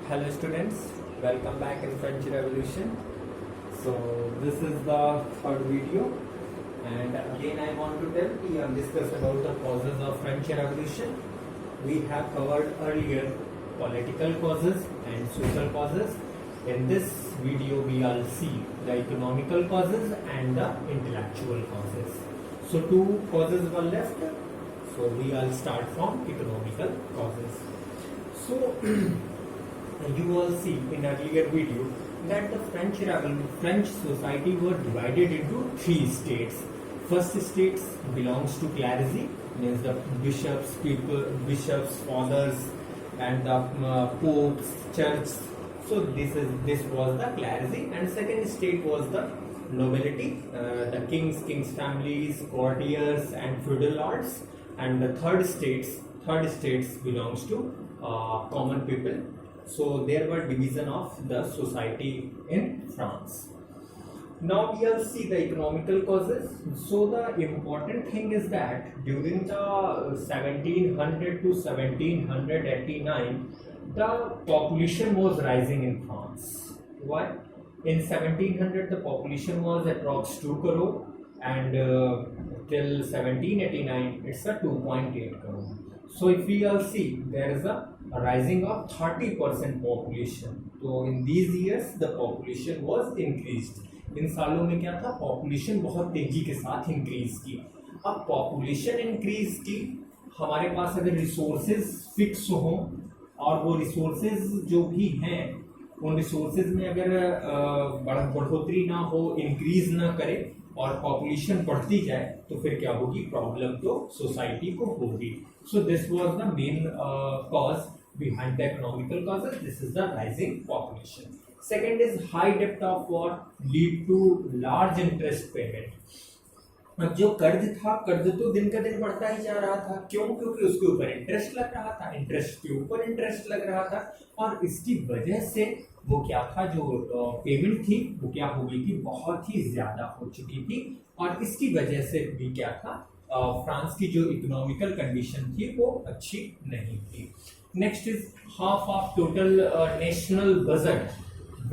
Hello students, welcome back in French Revolution. So this is the third video, and again I want to tell we have discussed about the causes of French Revolution. We have covered earlier political causes and social causes. In this video we will see the economical causes and the intellectual causes. So two causes were left. So we will start from economical causes. So you all see in earlier video that the French society were divided into three states. First state belongs to clergy, means the bishops, fathers, and the popes, church. So this was the clergy, and second state was the nobility, the kings' families, courtiers, and feudal lords. And the third states belongs to common people. So there were division of the society in France. Now we will see the economical causes. So the important thing is that during the 1700 to 1789, the population was rising in France. Why? In 1700 the population was approx 2 crore, and till 1789 it's a 2.8 crore. So if we all see, there is a rising of 30% population. So in these years the population was increased. इन सालों में क्या था, population बहुत तेजी के साथ increase की. अब पॉपुलेशन इंक्रीज की, हमारे पास अगर रिसोर्सेज फिक्स हो और वो रिसोर्सेज जो भी हैं उन रिसोर्सेज में अगर बढ़ोतरी ना हो, इंक्रीज ना करे और पॉपुलेशन बढ़ती जाए तो फिर क्या होगी, प्रॉब्लम तो सोसाइटी को होगी. सो this was the main cause behind the economical causes. This is the rising population. Second is high debt of what lead to large interest payment. अब जो कर्ज था, कर्ज तो दिन का दिन बढ़ता ही जा रहा था. क्यों? क्योंकि उसके ऊपर इंटरेस्ट लग रहा था, इंटरेस्ट के ऊपर इंटरेस्ट लग रहा था, और इसकी वजह से वो क्या था, जो पेमेंट थी वो क्या हो गई थी, बहुत ही ज्यादा हो चुकी थी. और इसकी वजह से भी क्या था, फ्रांस की जो इकोनॉमिकल कंडीशन थी वो अच्छी नहीं थी. Next is half of total national budget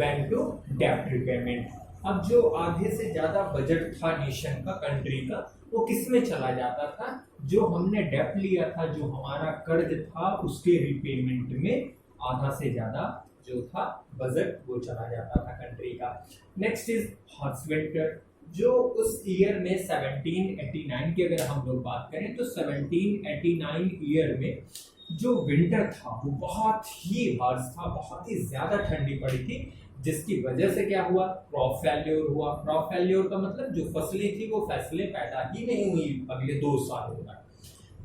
went to डेब्ट रिपेमेंट. अब जो आधे से ज्यादा बजट था नेशन का, कंट्री का, वो किस में चला जाता था, जो हमने डेब्ट लिया था, जो हमारा कर्ज था उसके रिपेमेंट में आधा से ज्यादा जो था बजट वो चला जाता था कंट्री का. Next is hot winter. जो उस ईयर में 1789 की अगर हम लोग बात करें तो 1789 ईयर में जो विंटर था वो बहुत ही हार्श था, बहुत ही ज्यादा ठंडी पड़ी थी, जिसकी वजह से क्या हुआ, क्रॉप फेल्योर हुआ. क्रॉप फेल्योर का मतलब जो फसलें थी वो फसलें पैदा ही नहीं हुई अगले 2 सालों तक.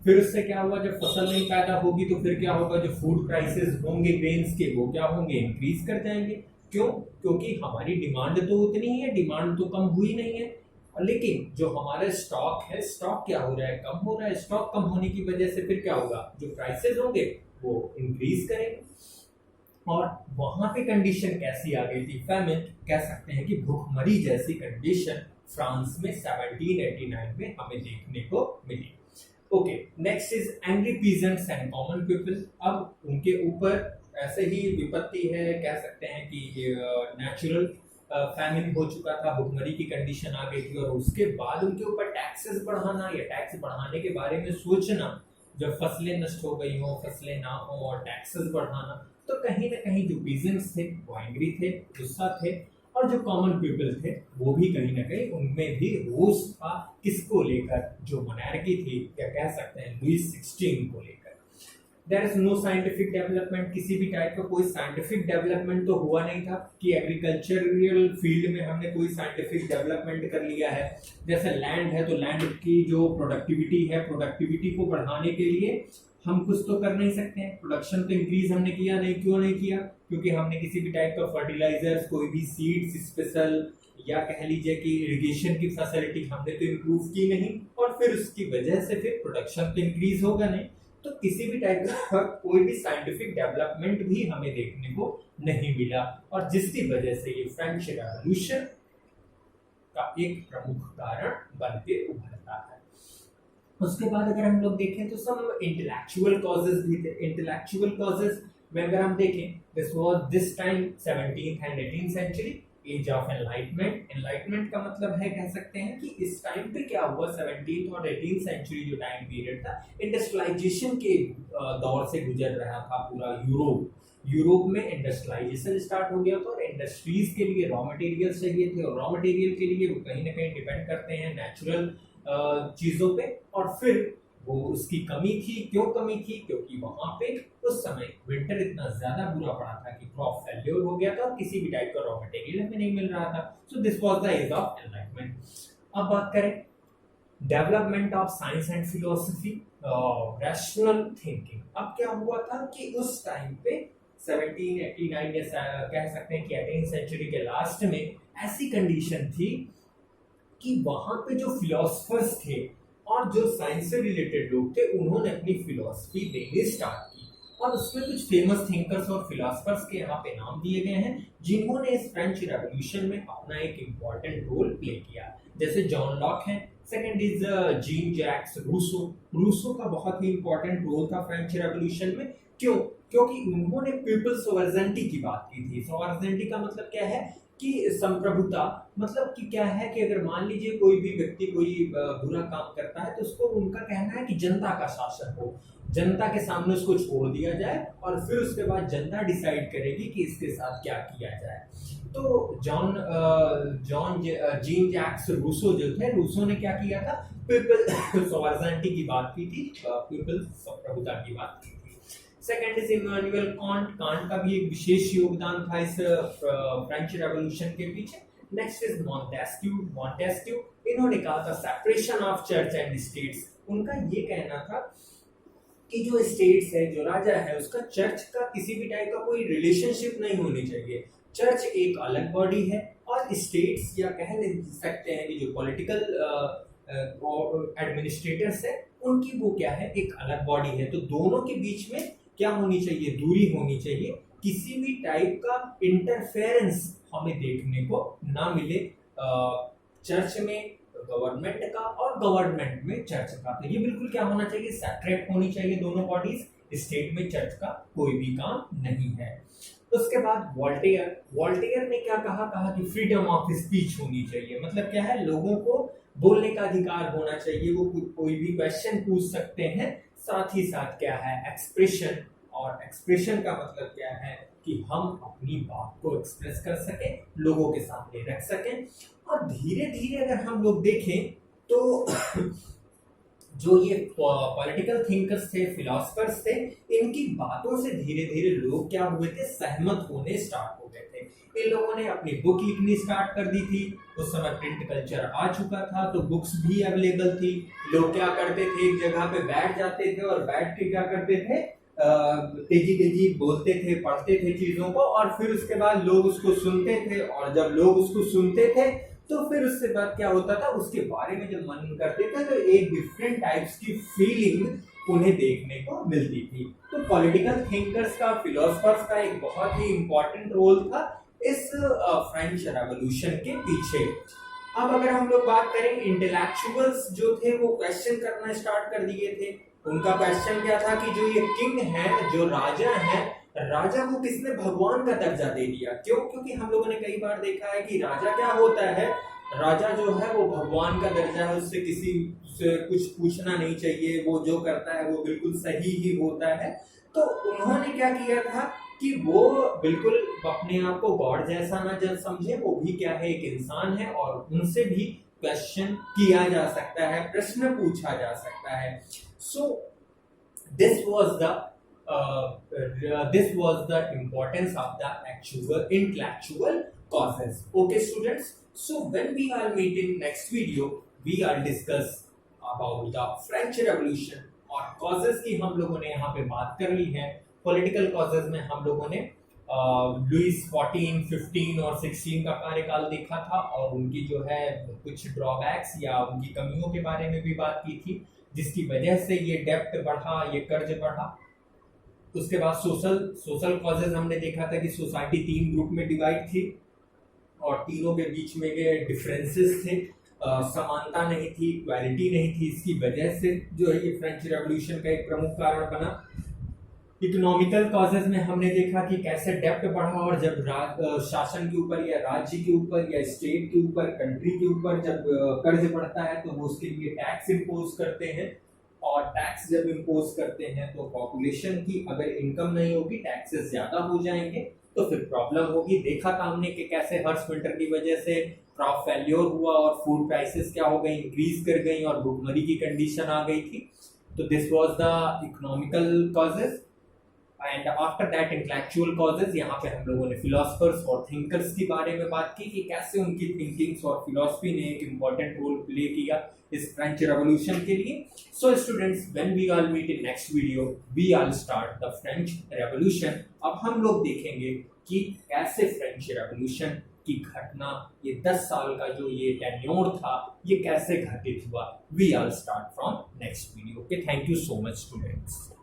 फिर उससे क्या हुआ, जब फसल नहीं पैदा होगी तो फिर क्या होगा, जो फूड प्राइसेस होंगे ग्रेन्स के वो क्या होंगे, इंक्रीज कर जाएंगे. क्यों? क्योंकि हमारी डिमांड तो उतनी ही है, डिमांड तो कम हुई नहीं है, लेकिन जो हमारा स्टॉक है, स्टॉक क्या हो रहा है, कम हो रहा है. स्टॉक कम होने की वजह से फिर क्या होगा, जो प्राइसेस होंगे वो इंक्रीज करेंगे. और वहां पे कंडीशन कैसी आ गई थी, फैमिन, कह सकते हैं कि भूखमरी जैसी कंडीशन फ्रांस में 1789 में हमें देखने को मिली. Okay, next is angry peasants and common people. अब उनके ऊपर ऐसे ही विपत्ति है, कह सकते हैं कि नेचुरल फैमिन हो चुका था, भुखमरी की कंडीशन आ गई थी, और उसके बाद उनके ऊपर टैक्सेस बढ़ाना या टैक्स बढ़ाने के बारे में सोचना, जब फसलें नष्ट हो गई हो, फसलें ना हो, और टैक्सेस बढ़ाना, तो कहीं ना कहीं जो पीजेंट्स थे वो एंग्री थे, गुस्सा थे, और जो कॉमन पीपल थे वो भी कहीं ना कहीं उनमें भी रोष था. किसको लेकर, जो मोनार्की थी, या कह सकते हैं लुई 16 को लेकर. There is no scientific development. किसी भी टाइप का कोई साइंटिफिक डेवलपमेंट तो हुआ नहीं था कि एग्रीकल्चरल फील्ड में हमने कोई साइंटिफिक डेवलपमेंट कर लिया है. जैसे लैंड है तो लैंड की जो प्रोडक्टिविटी है, प्रोडक्टिविटी को बढ़ाने के लिए हम कुछ तो कर नहीं सकते हैं. प्रोडक्शन तो इंक्रीज हमने किया नहीं. क्यों नहीं किया? क्योंकि हमने किसी भी टाइप का फर्टिलाइजर्स, कोई भी सीड्स स्पेशल, या कह लीजिए कि इरिगेशन की फैसिलिटी हमने तो इम्प्रूव की नहीं, और फिर उसकी वजह से फिर प्रोडक्शन तो इंक्रीज होगा नहीं. तो किसी भी टाइप का कोई भी साइंटिफिक डेवलपमेंट भी हमें देखने को नहीं मिला, और जिसकी वजह से ये फ्रेंच रेवोल्यूशन का एक प्रमुख कारण बन के उभरता है. उसके बाद अगर हम लोग देखें तो सब इंटेलेक्चुअल कॉजेज भी थे. इंटेलेक्चुअल कॉजेज में अगर हम देखें, this time 17th and 18th century, age of enlightenment. Enlightenment का मतलब है, कह सकते हैं कि इस टाइम पे क्या हुआ, 17th और 18th सेंचुरी जो टाइम पीरियड था, इंडस्ट्रियलाइजेशन के दौर से गुजर रहा था पूरा यूरोप में इंडस्ट्रियलाइजेशन स्टार्ट हो गया था और इंडस्ट्रीज के लिए रॉ मटेरियल चाहिए थे, और रॉ मटेरियल के लिए वो कहीं ना कहीं डिपेंड करते हैं नेचुरल चीजों पे, और फिर वो उसकी कमी थी। क्यों कमी थी? क्योंकि वहां पे उस समय विंटर इतना ज्यादा बुरा पड़ा था कि क्रॉप फेल्योर हो गया था और किसी भी टाइप का रॉ मटेरियल हमें नहीं मिल रहा था। So this was the age of enlightenment. अब बात करें development of science and philosophy, rational thinking. अब क्या हुआ था कि उस टाइम पे 1789 या कह सकते हैं कि 18th सेंचुरी के लास्ट में ऐसी कंडीशन थी कि वहां पे जो फिलोसफर्स थे और जो साइंस से रिलेटेड लोग थे, उन्होंने अपनी फिलोसफी देनी स्टार्ट की, और उसमें कुछ फेमस थिंकर्स और फिलोसफर्स के यहाँ पे नाम दिए गए हैं जिन्होंने इस फ्रेंच रेवोल्यूशन में अपना एक इंपॉर्टेंट रोल प्ले किया। जैसे जॉन लॉक है, second is Jean Jacques Rousseau. Rousseau का बहुत ही इंपॉर्टेंट रोल था फ्रेंच रेवोल्यूशन में। क्यों? क्योंकि उन्होंने पीपल्स सोवरेनिटी की बात की थी। सोवरेनिटी का मतलब क्या है कि संप्रभुता, मतलब कि क्या है कि अगर मान लीजिए कोई भी व्यक्ति कोई बुरा काम करता है तो उसको, उनका कहना है कि जनता का शासन हो, जनता के सामने उसको छोड़ दिया जाए और फिर उसके बाद जनता डिसाइड करेगी कि इसके साथ क्या किया जाए। तो जीन जैक्स रूसो जो थे, रूसो ने क्या किया था, पीपल सोवरेनिटी की बात की थी, पीपल संप्रभुता की बात की थी। Second is Immanuel Kant. Can't का भी एक विशेष योगदान था इस फ्रेंच रेवोल्यूशन के पीछे। Next is Montesquieu. मॉन्टेस्क्यू, इन्होंने कहा था separation of church and states. उनका ये कहना था कि जो स्टेट्स है, जो राजा है, उसका चर्च का किसी भी टाइप का कोई रिलेशनशिप नहीं होनी चाहिए। चर्च एक अलग बॉडी है और स्टेट्स, या कह सकते हैं कि जो पॉलिटिकल एडमिनिस्ट्रेटर्स है, उनकी वो क्या है, एक अलग बॉडी है। तो दोनों के बीच में क्या होनी चाहिए, दूरी होनी चाहिए, किसी भी टाइप का इंटरफेरेंस हमें देखने को ना मिले चर्च में गवर्नमेंट का और गवर्नमेंट में चर्च का। तो ये बिल्कुल क्या होना चाहिए, सेपरेट होनी चाहिए दोनों बॉडीज। स्टेट में चर्च का कोई भी काम नहीं है। उसके बाद वॉल्टेयर ने क्या कहा कि फ्रीडम ऑफ स्पीच होनी चाहिए। मतलब क्या है, लोगों को बोलने का अधिकार होना चाहिए, वो कोई भी क्वेश्चन पूछ सकते हैं। साथ ही साथ क्या है, एक्सप्रेशन, और एक्सप्रेशन का मतलब क्या है कि हम अपनी बात को एक्सप्रेस कर सकें, लोगों के सामने रख सकें। और धीरे धीरे अगर हम लोग देखें तो जो ये पॉलिटिकल थिंकर्स थे, फिलोसफर्स थे, इनकी बातों से धीरे धीरे लोग क्या हुए थे, सहमत होने स्टार्ट हो गए थे। इन लोगों ने अपनी बुक लिखनी स्टार्ट कर दी थी। उस समय प्रिंट कल्चर आ चुका था तो बुक्स भी अवेलेबल थी। लोग क्या करते थे, एक जगह पे बैठ जाते थे और बैठ के क्या करते थे, तेजी तेजी बोलते थे, पढ़ते थे चीजों को, और फिर उसके बाद लोग उसको सुनते थे। और जब लोग उसको सुनते थे तो फिर उसके बाद क्या होता था, उसके बारे में जब मन करते थे तो एक डिफरेंट टाइप्स की फीलिंग उन्हें देखने को मिलती थी। तो पॉलिटिकल थिंकर्स का, फिलोसफर्स का एक बहुत ही इंपॉर्टेंट रोल था इस फ्रेंच रेवोल्यूशन के पीछे। अब अगर हम लोग बात करें, इंटेलेक्चुअल्स जो थे वो क्वेश्चन करना स्टार्ट कर दिए थे। उनका क्वेश्चन क्या था कि जो ये किंग है, जो राजा है, राजा को किसने भगवान का दर्जा दे दिया। क्यों? क्योंकि हम लोगों ने कई बार देखा है कि राजा क्या होता है, राजा जो है वो भगवान का दर्जा है, उससे किसी से कुछ पूछना नहीं चाहिए, वो जो करता है वो बिल्कुल सही ही होता है। तो उन्होंने क्या किया था कि वो बिल्कुल अपने आप को गॉड जैसा ना समझे, वो भी क्या है, एक इंसान है, और उनसे भी क्वेश्चन किया जा सकता है, प्रश्न पूछा जा सकता है। So this was the importance of the actual intellectual causes. Okay students, so when we are meeting next video, we are discuss about the French Revolution, और causes की हम लोगों ने यहाँ पे बात कर ली है। Political causes में हम लोगों ने लुइस 14, 15 और 16 का कार्यकाल देखा था, और उनकी जो है कुछ ड्रॉबैक्स या उनकी कमियों के बारे में भी बात की थी, जिसकी वजह से ये डेप्ट बढ़ा, ये कर्ज बढ़ा। उसके बाद सोशल कॉजेज हमने देखा था कि सोसाइटी 3 ग्रुप में डिवाइड थी और तीनों के बीच में ये डिफरेंसेस थे, समानता नहीं थी, इक्वालिटी नहीं थी। इसकी वजह से जो है ये फ्रेंच रेवोल्यूशन का एक प्रमुख कारण बना। इकोनॉमिकल कॉजेज में हमने देखा कि कैसे डेप्ट बढ़ा और जब शासन के ऊपर या राज्य के ऊपर या स्टेट के ऊपर कंट्री के ऊपर जब कर्ज बढ़ता है तो वो उसके लिए टैक्स इम्पोज करते हैं, और टैक्स जब इम्पोज करते हैं तो पॉपुलेशन की अगर इनकम नहीं होगी, टैक्सेस ज्यादा हो जाएंगे तो फिर प्रॉब्लम होगी। देखा था हमने कि कैसे हर्ष विंटर की वजह से क्रॉप फेल्योर हुआ और फूड प्राइसेस क्या हो गई, इंक्रीज कर गई और भुखमरी की कंडीशन आ गई थी। तो this was the economical causes and after that intellectual causes. यहाँ पे हम लोगों ने फिलोसफर्स और थिंकर्स के बारे में बात की कि कैसे उनकी थिंकिंग्स और फिलोसफी ने एक इम्पोर्टेंट रोल प्ले किया इस फ्रेंच रेवोल्यूशन के लिए। So students, when we all meet in next video we all start the French Revolution. अब हम लोग देखेंगे कि कैसे फ्रेंच रेवोल्यूशन की घटना, ये 10 साल का जो ये टेन्योर था, ये कैसे घटित हुआ। We all start from next video. Okay, thank you so much students.